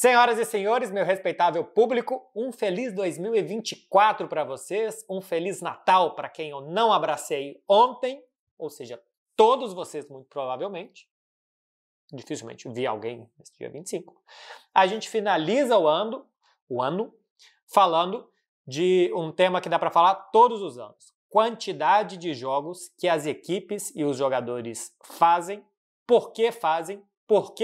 Senhoras e senhores, meu respeitável público, um feliz 2024 para vocês, um feliz Natal para quem eu não abracei ontem, ou seja, todos vocês muito provavelmente. Dificilmente vi alguém nesse dia 25. A gente finaliza o ano falando de um tema que dá para falar todos os anos. Quantidade de jogos que as equipes e os jogadores fazem, por que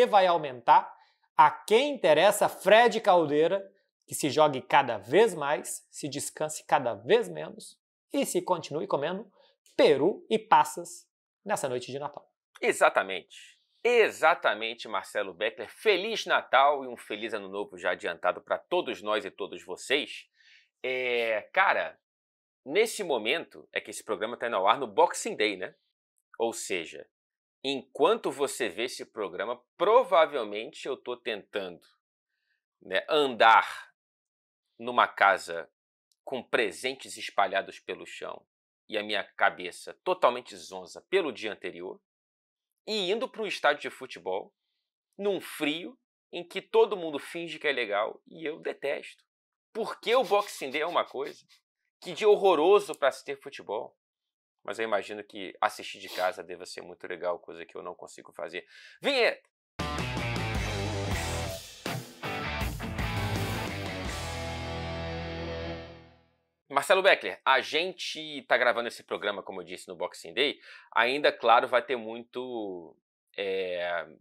vai aumentar, a quem interessa Fred Caldeira, que se jogue cada vez mais, se descanse cada vez menos e se continue comendo peru e passas nessa noite de Natal. Exatamente, Marcelo Beckler. Feliz Natal e um feliz Ano Novo já adiantado para todos nós e todos vocês. Cara, nesse momento é que esse programa está indo ao ar no Boxing Day, né? Ou seja, enquanto você vê esse programa, provavelmente eu estou tentando, né, andar numa casa com presentes espalhados pelo chão e a minha cabeça totalmente zonza pelo dia anterior e indo para um estádio de futebol num frio em que todo mundo finge que é legal e eu detesto. Porque o Boxing Day é uma coisa, que dia horroroso para se ter futebol. Mas eu imagino que assistir de casa deva ser muito legal, coisa que eu não consigo fazer. Vinheta! Marcelo Beckler, a gente está gravando esse programa, como eu disse, no Boxing Day. Ainda, claro, vai ter muito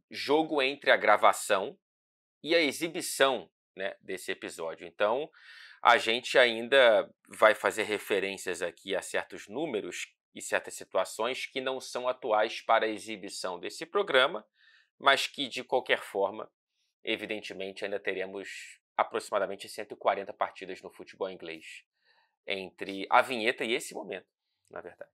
jogo entre a gravação e a exibição, né, desse episódio. Então, a gente ainda vai fazer referências aqui a certos números e certas situações que não são atuais para a exibição desse programa, mas que, de qualquer forma, evidentemente, ainda teremos aproximadamente 140 partidas no futebol inglês entre a vinheta e esse momento, na verdade.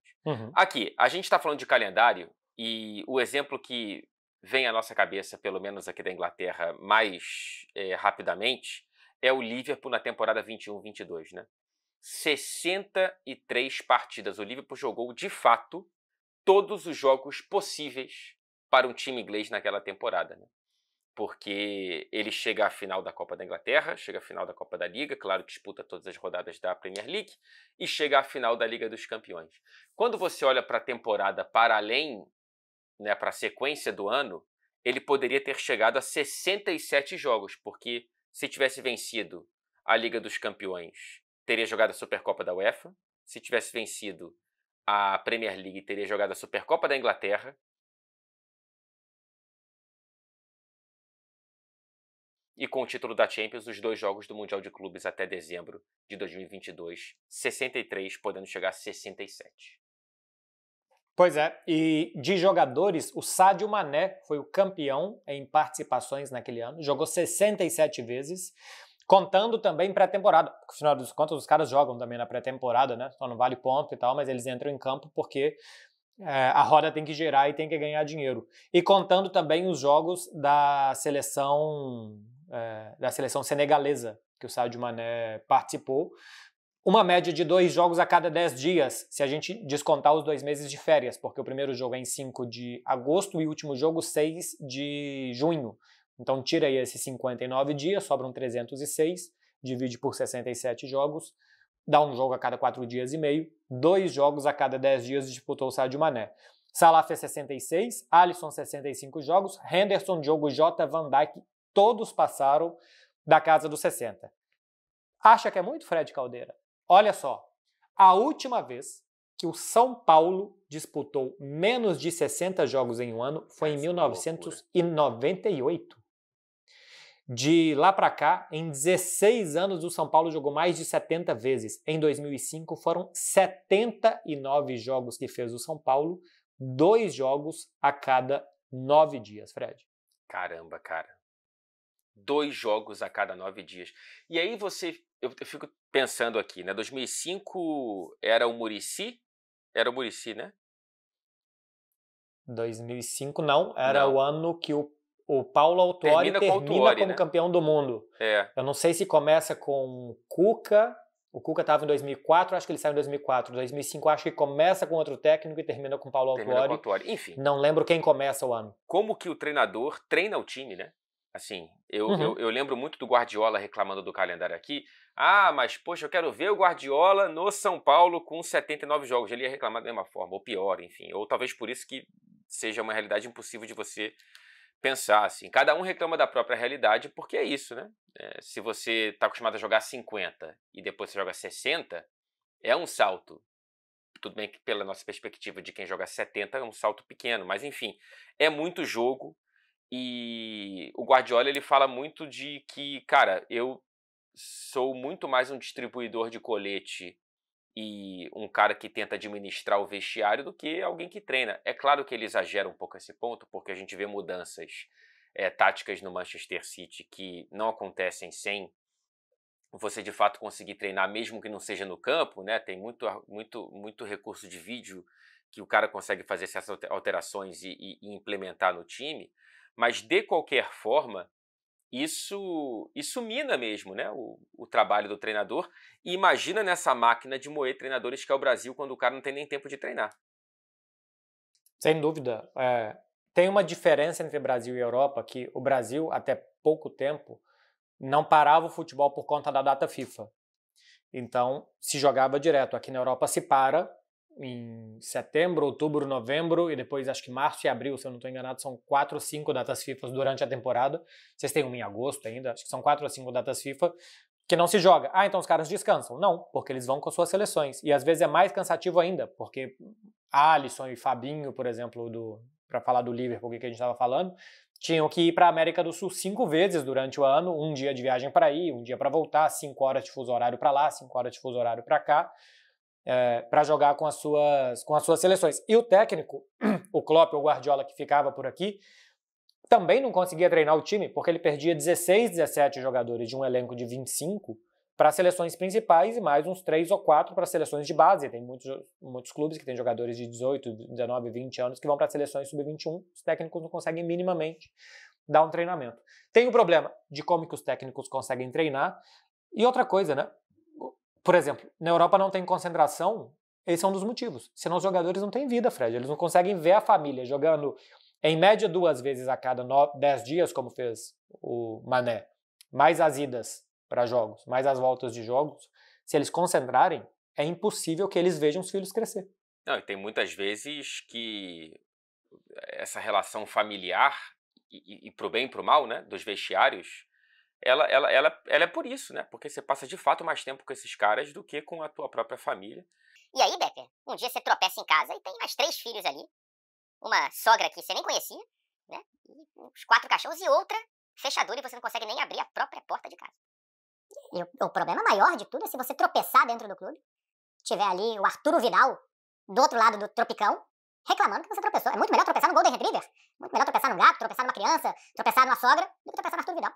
Aqui, a gente está falando de calendário e o exemplo que vem à nossa cabeça, pelo menos aqui da Inglaterra, mais rapidamente, é o Liverpool na temporada 21-22, né? 63 partidas. O Liverpool jogou, de fato, todos os jogos possíveis para um time inglês naquela temporada, né? Porque ele chega à final da Copa da Inglaterra, chega à final da Copa da Liga, claro que disputa todas as rodadas da Premier League, e chega à final da Liga dos Campeões. Quando você olha para a temporada para além, né, para a sequência do ano, ele poderia ter chegado a 67 jogos, porque se tivesse vencido a Liga dos Campeões, teria jogado a Supercopa da UEFA, se tivesse vencido a Premier League, teria jogado a Supercopa da Inglaterra, e com o título da Champions, os 2 jogos do Mundial de Clubes até dezembro de 2022, 63, podendo chegar a 67. Pois é, e de jogadores, o Sadio Mané foi o campeão em participações naquele ano, jogou 67 vezes, contando também pré-temporada, porque afinal das contas os caras jogam também na pré-temporada, né? Só não vale ponto e tal, mas eles entram em campo porque a roda tem que girar e tem que ganhar dinheiro. E contando também os jogos da seleção senegalesa, que o Sadio Mané participou. Uma média de 2 jogos a cada 10 dias, se a gente descontar os 2 meses de férias, porque o primeiro jogo é em 5 de agosto e o último jogo 6 de junho. Então tira aí esses 59 dias, sobram 306, divide por 67 jogos, dá um jogo a cada 4 dias e meio, 2 jogos a cada 10 dias disputou o Sadio Mané. Salah fez 66, Alisson 65 jogos, Henderson, Diogo Jota, Van Dijk, todos passaram da casa dos 60. Acha que é muito, Fred Caldeira? Olha só, a última vez que o São Paulo disputou menos de 60 jogos em um ano foi em 1998. De lá para cá, em 16 anos, o São Paulo jogou mais de 70 vezes. Em 2005, foram 79 jogos que fez o São Paulo, 2 jogos a cada 9 dias, Fred. Caramba, cara. 2 jogos a cada 9 dias. E aí eu fico pensando aqui, né? 2005 era o Muricy? Era o Muricy, né? 2005 não, era o ano que o Paulo Autuori termina como campeão do mundo. Eu não sei se começa com Cuca. O Cuca estava em 2004, acho que ele saiu em 2004. 2005 acho que começa com outro técnico e termina com Paulo Autuori. Enfim. Não lembro quem começa o ano. Como que o treinador treina o time, né? Assim, eu lembro muito do Guardiola reclamando do calendário aqui. Ah, mas poxa, eu quero ver o Guardiola no São Paulo com 79 jogos. Ele ia reclamar da mesma forma, ou pior, enfim. Ou talvez por isso que seja uma realidade impossível de você pensar, assim. Cada um reclama da própria realidade, porque é isso, né? Se você está acostumado a jogar 50 e depois você joga 60, é um salto. Tudo bem que pela nossa perspectiva de quem joga 70 é um salto pequeno, mas enfim, é muito jogo. E o Guardiola, ele fala muito de que, cara, eu sou muito mais um distribuidor de colete e um cara que tenta administrar o vestiário do que alguém que treina. É claro que ele exagera um pouco esse ponto, porque a gente vê mudanças táticas no Manchester City que não acontecem sem você de fato conseguir treinar, mesmo que não seja no campo, né? Tem muito recurso de vídeo que o cara consegue fazer essas alterações e implementar no time, mas de qualquer forma, isso mina mesmo, né? O trabalho do treinador. E imagina nessa máquina de moer treinadores que é o Brasil, quando o cara não tem nem tempo de treinar. Sem dúvida. Tem uma diferença entre Brasil e Europa, que o Brasil, até pouco tempo, não parava o futebol por conta da data FIFA. Então, se jogava direto. Aqui na Europa se para em setembro, outubro, novembro e depois acho que março e abril, se eu não estou enganado, são 4 ou 5 datas FIFA durante a temporada. Vocês têm uma em agosto ainda, acho que são 4 ou 5 datas FIFA que não se joga. Ah, então os caras descansam. Não, porque eles vão com suas seleções. E às vezes é mais cansativo ainda, porque Alisson e Fabinho, por exemplo, para falar do Liverpool, que a gente estava falando, tinham que ir para a América do Sul 5 vezes durante o ano, um dia de viagem para ir, um dia para voltar, 5 horas de fuso horário para lá, 5 horas de fuso horário para cá, para jogar com as suas seleções. E o técnico, o Klopp, o Guardiola, que ficava por aqui, também não conseguia treinar o time, porque ele perdia 16, 17 jogadores de um elenco de 25 para as seleções principais e mais uns 3 ou 4 para as seleções de base. Tem muitos clubes que têm jogadores de 18, 19, 20 anos que vão para as seleções sub-21, os técnicos não conseguem minimamente dar um treinamento. Tem o problema de como que os técnicos conseguem treinar. E outra coisa, né? Por exemplo, na Europa não tem concentração, esse é um dos motivos. Senão os jogadores não têm vida, Fred. Eles não conseguem ver a família jogando em média 2 vezes a cada 10 dias, como fez o Mané, mais as idas para jogos, mais as voltas de jogos. Se eles concentrarem, é impossível que eles vejam os filhos crescer. Não, e tem muitas vezes que essa relação familiar, e pro bem e pro mal, né, dos vestiários, ela é por isso, né? Porque você passa de fato mais tempo com esses caras do que com a tua própria família. E aí, Becker, um dia você tropeça em casa e tem mais 3 filhos ali, uma sogra que você nem conhecia, né? E uns 4 cachorros e outra fechadura e você não consegue nem abrir a própria porta de casa. E o problema maior de tudo é se você tropeçar dentro do clube, tiver ali o Arturo Vidal do outro lado do tropicão, reclamando que você tropeçou. É muito melhor tropeçar no Golden Retriever, muito melhor tropeçar num gato, tropeçar numa criança, tropeçar numa sogra, do que tropeçar no Arturo Vidal.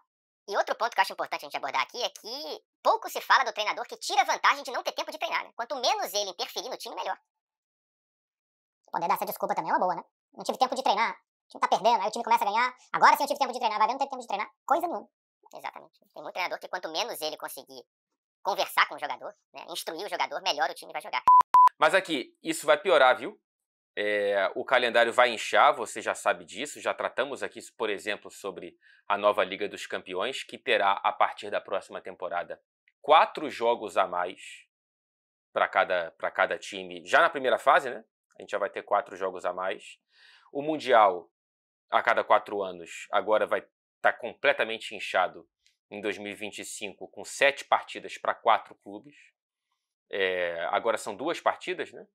E outro ponto que eu acho importante a gente abordar aqui é que pouco se fala do treinador que tira vantagem de não ter tempo de treinar, né? Quanto menos ele interferir no time, melhor. Poder dar essa desculpa também é uma boa, né? Não tive tempo de treinar, o time tá perdendo, aí o time começa a ganhar, agora sim eu tive tempo de treinar, vai ver, não teve tempo de treinar, coisa nenhuma. Exatamente. Tem muito treinador que quanto menos ele conseguir conversar com o jogador, né, instruir o jogador, melhor o time vai jogar. Mas aqui, isso vai piorar, viu? O calendário vai inchar, você já sabe disso, já tratamos aqui, por exemplo, sobre a nova Liga dos Campeões, que terá, a partir da próxima temporada, 4 jogos a mais para cada time, já na primeira fase, né? A gente já vai ter 4 jogos a mais. O Mundial, a cada 4 anos, agora vai estar completamente inchado em 2025, com 7 partidas para 4 clubes. Agora são 2 partidas, né?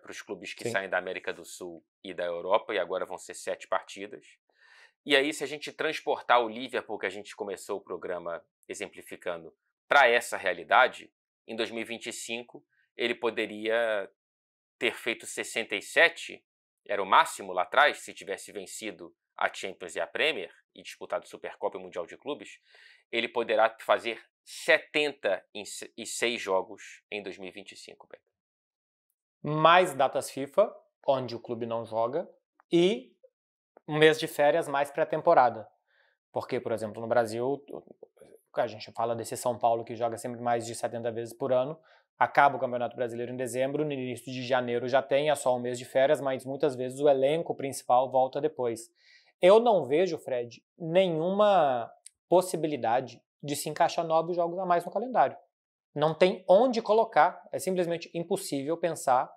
Para os clubes que saem da América do Sul e da Europa, e agora vão ser 7 partidas. E aí, se a gente transportar o Liverpool, que a gente começou o programa exemplificando, para essa realidade, em 2025 ele poderia ter feito 67, era o máximo lá atrás, se tivesse vencido a Champions e a Premier, e disputado Supercopa e Mundial de Clubes, ele poderá fazer 76 jogos em 2025, Beto. Mais datas FIFA, onde o clube não joga, e um mês de férias mais pré-temporada. Porque, por exemplo, no Brasil, a gente fala desse São Paulo que joga sempre mais de 70 vezes por ano, acaba o Campeonato Brasileiro em dezembro, no início de janeiro já tem só um mês de férias, mas muitas vezes o elenco principal volta depois. eu não vejo, Fred, nenhuma possibilidade de se encaixar 9 jogos a mais no calendário. Não tem onde colocar, é simplesmente impossível pensar.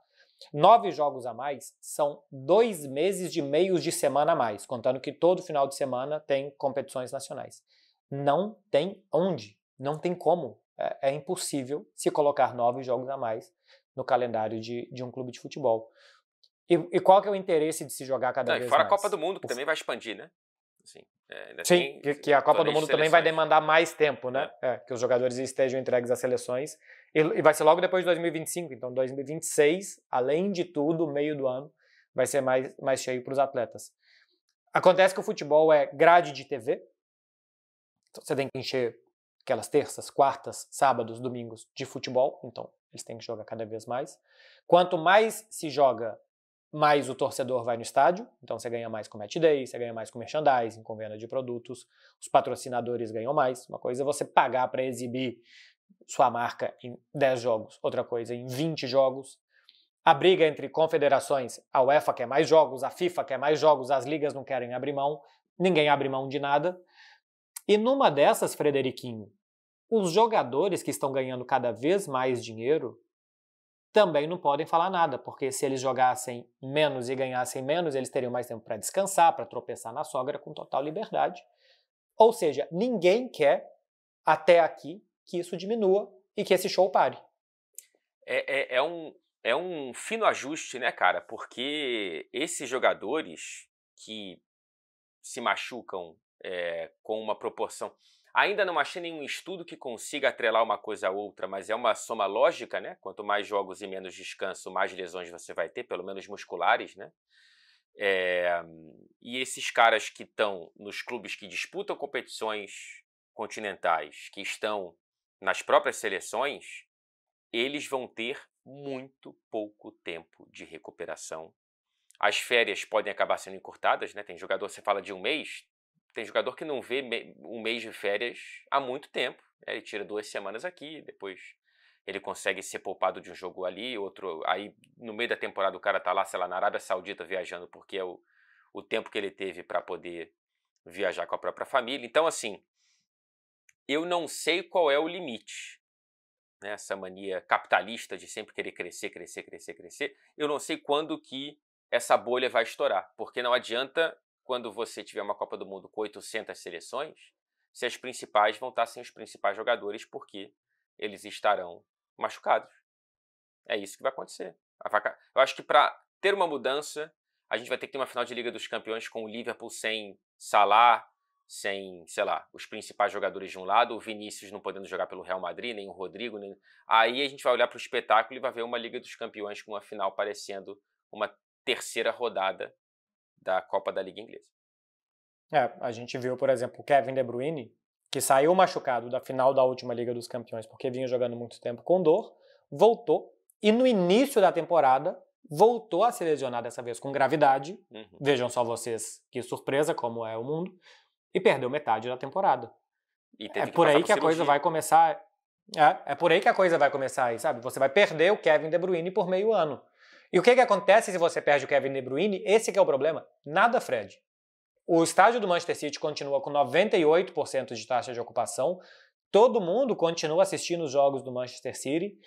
9 jogos a mais são 2 meses de meios de semana a mais, contando que todo final de semana tem competições nacionais. Não tem onde, não tem como. É impossível se colocar 9 jogos a mais no calendário de um clube de futebol. E qual que é o interesse de se jogar cada vez mais? Fora a Copa do Mundo, que também vai expandir, né? Assim, sim, que a Copa do Mundo também vai demandar mais tempo, né? Que os jogadores estejam entregues às seleções. E vai ser logo depois de 2025. Então, 2026, além de tudo, meio do ano, vai ser mais cheio para os atletas. Acontece que o futebol é grade de TV. Então, você tem que encher aquelas terças, quartas, sábados, domingos de futebol. Então, eles têm que jogar cada vez mais. Quanto mais se joga, mais o torcedor vai no estádio, então você ganha mais com match day, você ganha mais com merchandising, com venda de produtos, os patrocinadores ganham mais. Uma coisa é você pagar para exibir sua marca em 10 jogos, outra coisa em 20 jogos. A briga entre confederações, a UEFA quer mais jogos, a FIFA quer mais jogos, as ligas não querem abrir mão, ninguém abre mão de nada. E numa dessas, Frederiquinho, os jogadores que estão ganhando cada vez mais dinheiro também não podem falar nada, porque se eles jogassem menos e ganhassem menos, eles teriam mais tempo para descansar, para tropeçar na sogra com total liberdade. Ou seja, ninguém quer, até aqui, que isso diminua e que esse show pare. É um fino ajuste, né, cara? Porque esses jogadores que se machucam com uma proporção... Ainda não achei nenhum estudo que consiga atrelar uma coisa a outra, mas é uma soma lógica, né? Quanto mais jogos e menos descanso, mais lesões você vai ter, pelo menos musculares, né? E esses caras que estão nos clubes que disputam competições continentais, que estão nas próprias seleções, eles vão ter muito pouco tempo de recuperação. As férias podem acabar sendo encurtadas, né? Tem jogador, você fala de um mês... Tem jogador que não vê um mês de férias há muito tempo. Ele tira 2 semanas aqui, depois ele consegue ser poupado de um jogo ali, outro... Aí, no meio da temporada, o cara tá lá, sei lá, na Arábia Saudita viajando, porque é o tempo que ele teve para poder viajar com a própria família. Então, assim, eu não sei qual é o limite. Né? Essa mania capitalista de sempre querer crescer, crescer, crescer, crescer. Eu não sei quando que essa bolha vai estourar, porque não adianta... Quando você tiver uma Copa do Mundo com 800 seleções, se as principais vão estar sem os principais jogadores porque eles estarão machucados. É isso que vai acontecer. Eu acho que para ter uma mudança, a gente vai ter que ter uma final de Liga dos Campeões com o Liverpool sem Salah, sem, sei lá, os principais jogadores de um lado, o Vinícius não podendo jogar pelo Real Madrid, nem o Rodrigo. Aí a gente vai olhar para o espetáculo e vai ver uma Liga dos Campeões com uma final parecendo uma terceira rodada da Copa da Liga Inglesa. A gente viu, por exemplo, o Kevin De Bruyne, que saiu machucado da final da última Liga dos Campeões porque vinha jogando muito tempo com dor, voltou e no início da temporada voltou a se lesionar dessa vez com gravidade. Vejam só vocês que surpresa como é o mundo, e perdeu metade da temporada. É por aí que a coisa vai começar. É por aí que a coisa vai começar aí, sabe? Você vai perder o Kevin De Bruyne por meio ano. E o que acontece se você perde o Kevin De Bruyne? Esse que é o problema. Nada, Fred. O estádio do Manchester City continua com 98% de taxa de ocupação. Todo mundo continua assistindo os jogos do Manchester City.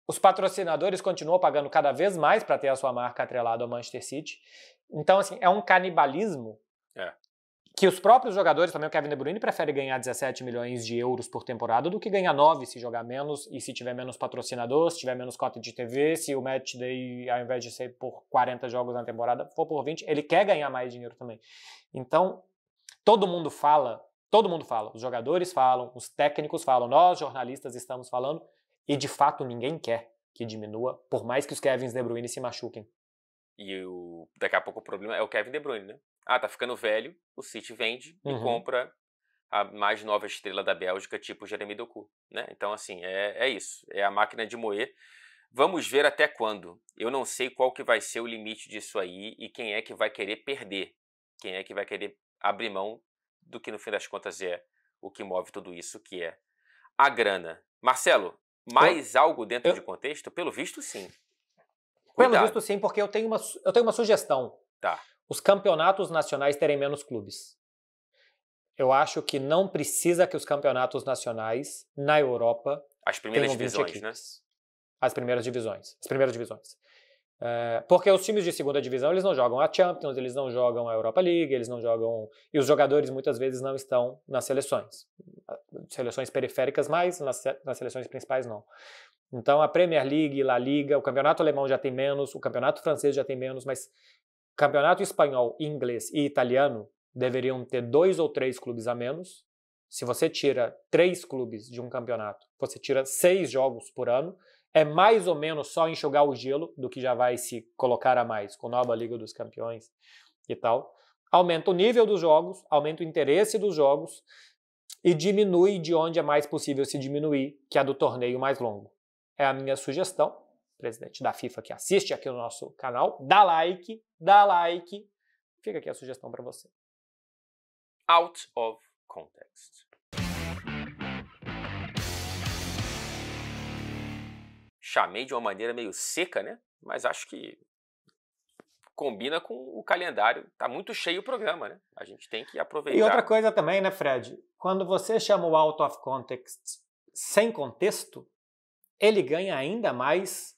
Os patrocinadores continuam pagando cada vez mais para ter a sua marca atrelada ao Manchester City. Então, assim, é um canibalismo que os próprios jogadores, também o Kevin De Bruyne, prefere ganhar 17 milhões de euros por temporada do que ganhar 9 se jogar menos e se tiver menos patrocinador, se tiver menos cota de TV, se o match day, ao invés de ser por 40 jogos na temporada, for por 20, ele quer ganhar mais dinheiro também. Então, todo mundo fala, os jogadores falam, os técnicos falam, nós jornalistas estamos falando, e de fato ninguém quer que diminua, por mais que os Kevins De Bruyne se machuquem. E daqui a pouco o problema é o Kevin De Bruyne, né? Tá ficando velho, o City vende e compra a mais nova estrela da Bélgica, tipo Jeremy Doku, né? Então, assim, é isso. É a máquina de moer. Vamos ver até quando. Eu não sei qual que vai ser o limite disso aí e quem é que vai querer perder. Quem é que vai querer abrir mão do que, no fim das contas, é o que move tudo isso, que é a grana. Marcelo, mais algo dentro de contexto? Pelo visto, sim. Pelo visto, sim, porque eu tenho uma sugestão. Tá. os campeonatos nacionais terem menos clubes. Eu acho que não precisa que os campeonatos nacionais na Europa As primeiras tenham 20 divisões, né? equipes. As primeiras divisões. Porque os times de segunda divisão, eles não jogam a Champions, eles não jogam a Europa League, eles não jogam... E os jogadores muitas vezes não estão nas seleções. Seleções periféricas mais, nas seleções principais não. Então a Premier League, La Liga, o campeonato alemão já tem menos, o campeonato francês já tem menos, mas o campeonato espanhol, inglês e italiano deveriam ter 2 ou 3 clubes a menos. Se você tira 3 clubes de um campeonato, você tira 6 jogos por ano, é mais ou menos só enxugar o gelo do que já vai se colocar a mais com a nova Liga dos Campeões e tal. Aumenta o nível dos jogos, aumenta o interesse dos jogos e diminui de onde é mais possível se diminuir, que é a do torneio mais longo. É a minha sugestão, presidente da FIFA que assiste aqui no nosso canal, dá like, fica aqui a sugestão para você. Out of context. Chamei de uma maneira meio seca, né? Mas acho que combina com o calendário. Tá muito cheio o programa, né? A gente tem que aproveitar. E outra coisa também, né, Fred? Quando você chama o out of context sem contexto, ele ganha ainda mais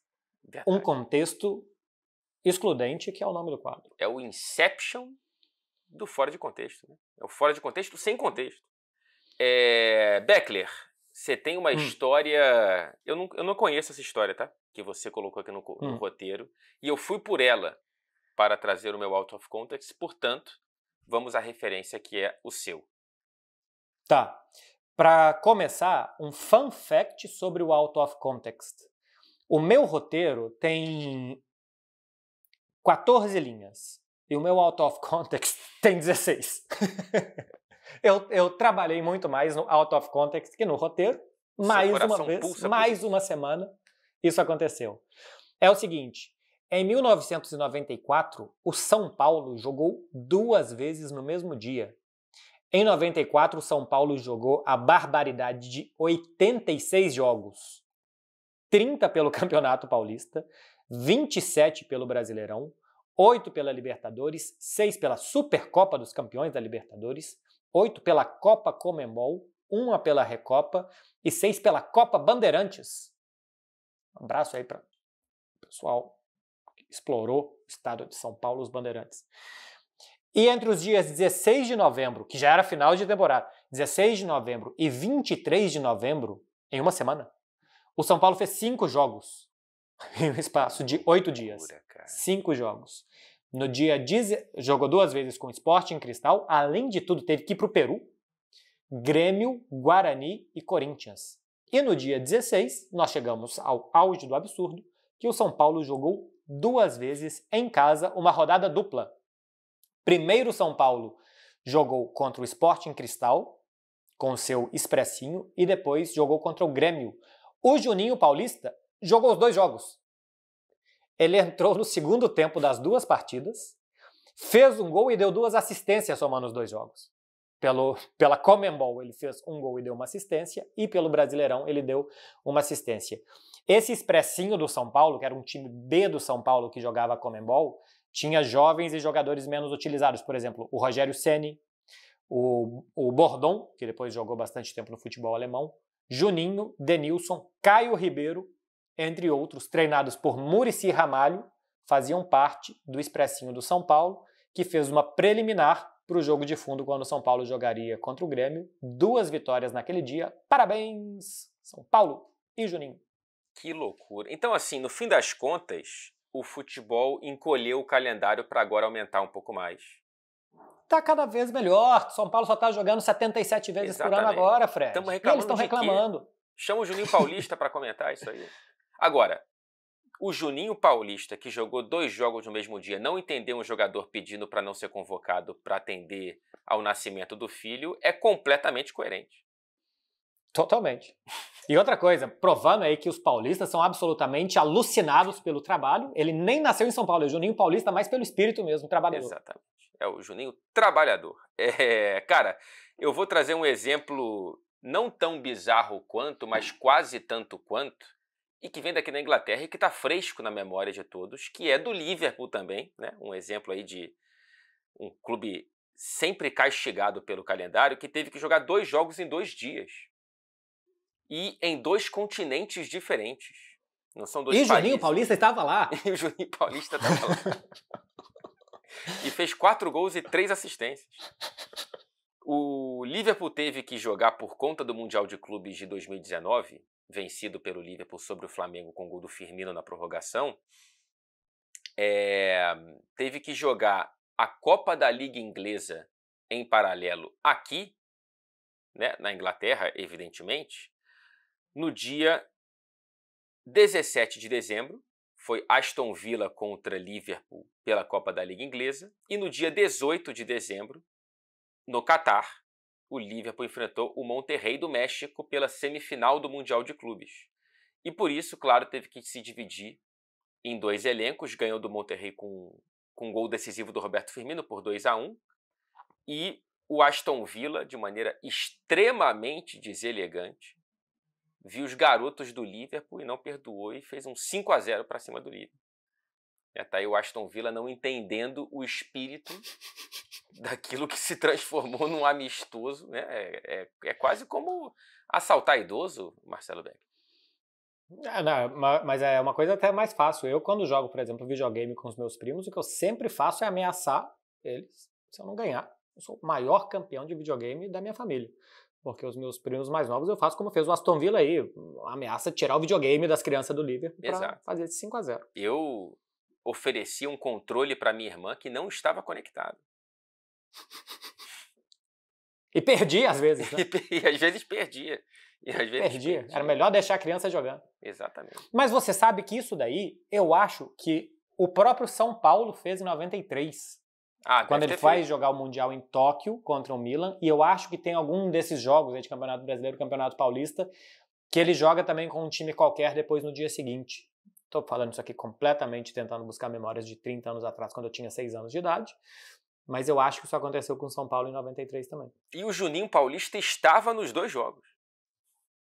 um contexto excludente, que é o nome do quadro. É o Inception do fora de contexto, né? É o fora de contexto sem contexto. Beckler, você tem uma história... Eu não conheço essa história, tá? Que você colocou aqui no roteiro. E eu fui por ela para trazer o meu out of context. Portanto, vamos à referência que é o seu. Tá. Para começar, um fun fact sobre o out of context. O meu roteiro tem 14 linhas. E o meu out of context tem 16. Eu trabalhei muito mais no out of context que no roteiro. Mais uma semana, isso aconteceu. É o seguinte, em 1994, o São Paulo jogou 2 vezes no mesmo dia. Em 94, o São Paulo jogou a barbaridade de 86 jogos. 30 pelo Campeonato Paulista, 27 pelo Brasileirão, 8 pela Libertadores, 6 pela Supercopa dos Campeões da Libertadores, 8 pela Copa Conmebol, 1 pela Recopa e 6 pela Copa Bandeirantes. Um abraço aí para o pessoal que explorou o estado de São Paulo, os Bandeirantes. E entre os dias 16 de novembro, que já era final de temporada, 16 de novembro e 23 de novembro, em uma semana, o São Paulo fez 5 jogos em um espaço de 8 dias. 5 jogos. No dia jogou 2 vezes com o Sporting Cristal, além de tudo teve que ir para o Peru, Grêmio, Guarani e Corinthians. E no dia 16, nós chegamos ao auge do absurdo, que o São Paulo jogou 2 vezes em casa, uma rodada dupla. Primeiro, São Paulo jogou contra o Sporting Cristal, com o seu expressinho, e depois jogou contra o Grêmio. O Juninho Paulista jogou os 2 jogos. Ele entrou no segundo tempo das 2 partidas, fez um gol e deu 2 assistências somando os 2 jogos. Pela Conmebol ele fez um gol e deu uma assistência, e pelo Brasileirão ele deu uma assistência. Esse expressinho do São Paulo, que era um time B do São Paulo que jogava a Conmebol, tinha jovens e jogadores menos utilizados. Por exemplo, o Rogério Ceni, o Bordon, que depois jogou bastante tempo no futebol alemão, Juninho, Denilson, Caio Ribeiro, entre outros, treinados por Muricy Ramalho, faziam parte do expressinho do São Paulo, que fez uma preliminar para o jogo de fundo quando o São Paulo jogaria contra o Grêmio. 2 vitórias naquele dia. Parabéns, São Paulo e Juninho. Que loucura. Então, assim, no fim das contas, o futebol encolheu o calendário para agora aumentar um pouco mais. Tá cada vez melhor. São Paulo só tá jogando 77 vezes por ano agora, Fred. Eles estão reclamando. Chama o Juninho Paulista para comentar isso aí. Agora, o Juninho Paulista, que jogou 2 jogos no mesmo dia, não entendeu um jogador pedindo para não ser convocado para atender ao nascimento do filho, é completamente coerente. Totalmente. E outra coisa, provando aí que os paulistas são absolutamente alucinados pelo trabalho. Ele nem nasceu em São Paulo, é o Juninho Paulista, mas pelo espírito mesmo, trabalhador. Exatamente. É o Juninho trabalhador. Cara, eu vou trazer um exemplo não tão bizarro quanto, mas quase tanto quanto, e que vem daqui da Inglaterra e que está fresco na memória de todos, que é do Liverpool também, né? Um exemplo aí de um clube sempre castigado pelo calendário, que teve que jogar 2 jogos em 2 dias. E em 2 continentes diferentes. Não são 2 países. E Juninho Paulista estava lá. E o Juninho Paulista estava lá. E fez 4 gols e 3 assistências. O Liverpool teve que jogar por conta do Mundial de Clubes de 2019, vencido pelo Liverpool sobre o Flamengo com o gol do Firmino na prorrogação. Teve que jogar a Copa da Liga Inglesa em paralelo aqui, né, na Inglaterra, evidentemente. No dia 17 de dezembro, foi Aston Villa contra Liverpool pela Copa da Liga Inglesa. E no dia 18 de dezembro, no Catar, o Liverpool enfrentou o Monterrey do México pela semifinal do Mundial de Clubes. E por isso, claro, teve que se dividir em 2 elencos. Ganhou do Monterrey com um gol decisivo do Roberto Firmino por 2-1. E o Aston Villa, de maneira extremamente deselegante, viu os garotos do Liverpool e não perdoou e fez um 5-0 para cima do Liverpool. Tá aí o Aston Villa não entendendo o espírito daquilo que se transformou num amistoso, né? É quase como assaltar idoso, Marcelo Beck. Não, mas é uma coisa até mais fácil. Eu, quando jogo, por exemplo, videogame com os meus primos, o que eu sempre faço é ameaçar eles se eu não ganhar. Eu sou o maior campeão de videogame da minha família. Porque os meus primos mais novos eu faço como fez o Aston Villa aí. Ameaça tirar o videogame das crianças do Liverpool para fazer esse 5-0. Eu ofereci um controle para minha irmã que não estava conectado. E perdi às vezes, né? E às vezes perdia. Perdia. Era melhor deixar a criança jogando. Exatamente. Mas você sabe que isso daí, eu acho que o próprio São Paulo fez em 93. Quando ele vai jogar o Mundial em Tóquio contra o Milan. E eu acho que tem algum desses jogos aí de Campeonato Brasileiro, Campeonato Paulista, que ele joga também com um time qualquer depois no dia seguinte. Estou falando isso aqui completamente tentando buscar memórias de 30 anos atrás, quando eu tinha 6 anos de idade. Mas eu acho que isso aconteceu com o São Paulo em 93 também. E o Juninho Paulista estava nos 2 jogos.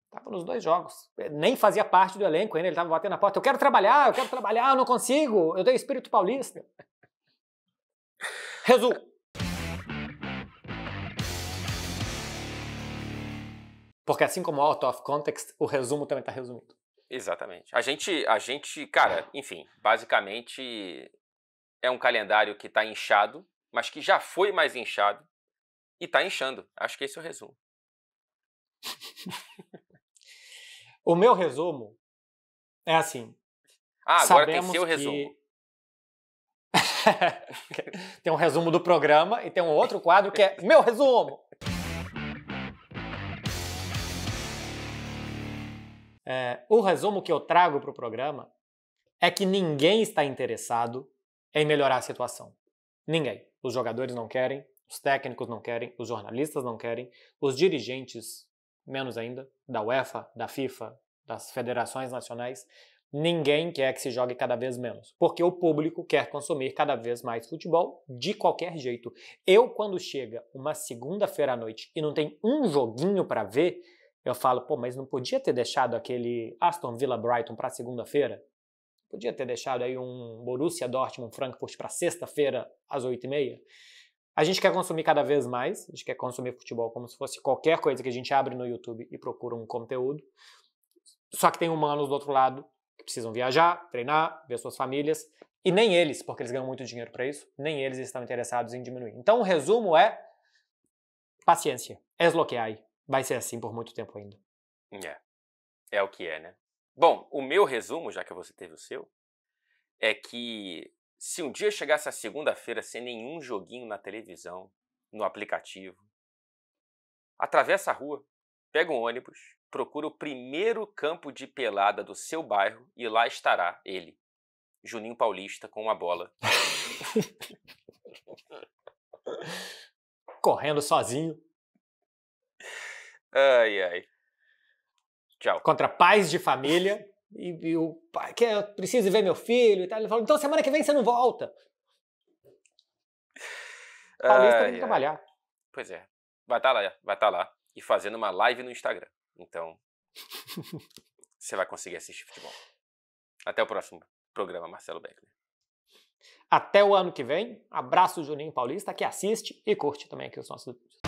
Estava nos 2 jogos. Nem fazia parte do elenco ainda, ele estava batendo na porta. Eu quero trabalhar, eu não consigo, eu tenho espírito paulista. Resumo. Porque assim como o out of context, o resumo também está resumido. Exatamente. A gente, cara, enfim, basicamente é um calendário que está inchado, mas que já foi mais inchado e está inchando. Acho que esse é o resumo. O meu resumo é assim. Agora tem seu resumo. Tem um resumo do programa e tem um outro quadro que é meu resumo. O resumo que eu trago para o programa é que ninguém está interessado em melhorar a situação. Ninguém. Os jogadores não querem, os técnicos não querem, os jornalistas não querem, os dirigentes, menos ainda, da UEFA, da FIFA, das federações nacionais. Ninguém quer que se jogue cada vez menos, porque o público quer consumir cada vez mais futebol de qualquer jeito. Eu, quando chega uma segunda-feira à noite e não tem um joguinho para ver, eu falo, mas não podia ter deixado aquele Aston Villa Brighton para segunda-feira? Podia ter deixado aí um Borussia Dortmund Frankfurt para sexta-feira às 8h30? A gente quer consumir cada vez mais, a gente quer consumir futebol como se fosse qualquer coisa que a gente abre no YouTube e procura um conteúdo. Só que tem humanos do outro lado que precisam viajar, treinar, ver suas famílias, e nem eles, porque eles ganham muito dinheiro para isso, nem eles estão interessados em diminuir. Então o resumo é paciência, es lo que hay. Vai ser assim por muito tempo ainda. É o que é, né? Bom, o meu resumo, já que você teve o seu, é que se um dia chegasse a segunda-feira sem nenhum joguinho na televisão, no aplicativo, atravessa a rua, pega um ônibus, procura o primeiro campo de pelada do seu bairro e lá estará ele, Juninho Paulista, com uma bola. Correndo sozinho. Ai. Tchau. Contra pais de família. E o pai, que eu preciso ver meu filho e tal. Ele falou, então semana que vem você não volta. Paulista tem que trabalhar. Pois é. Vai estar lá. E fazendo uma live no Instagram. Então, você vai conseguir assistir futebol. Até o próximo programa, Marcelo Beckler. Até o ano que vem. Abraço, Juninho Paulista, que assiste e curte também aqui os nossos vídeos.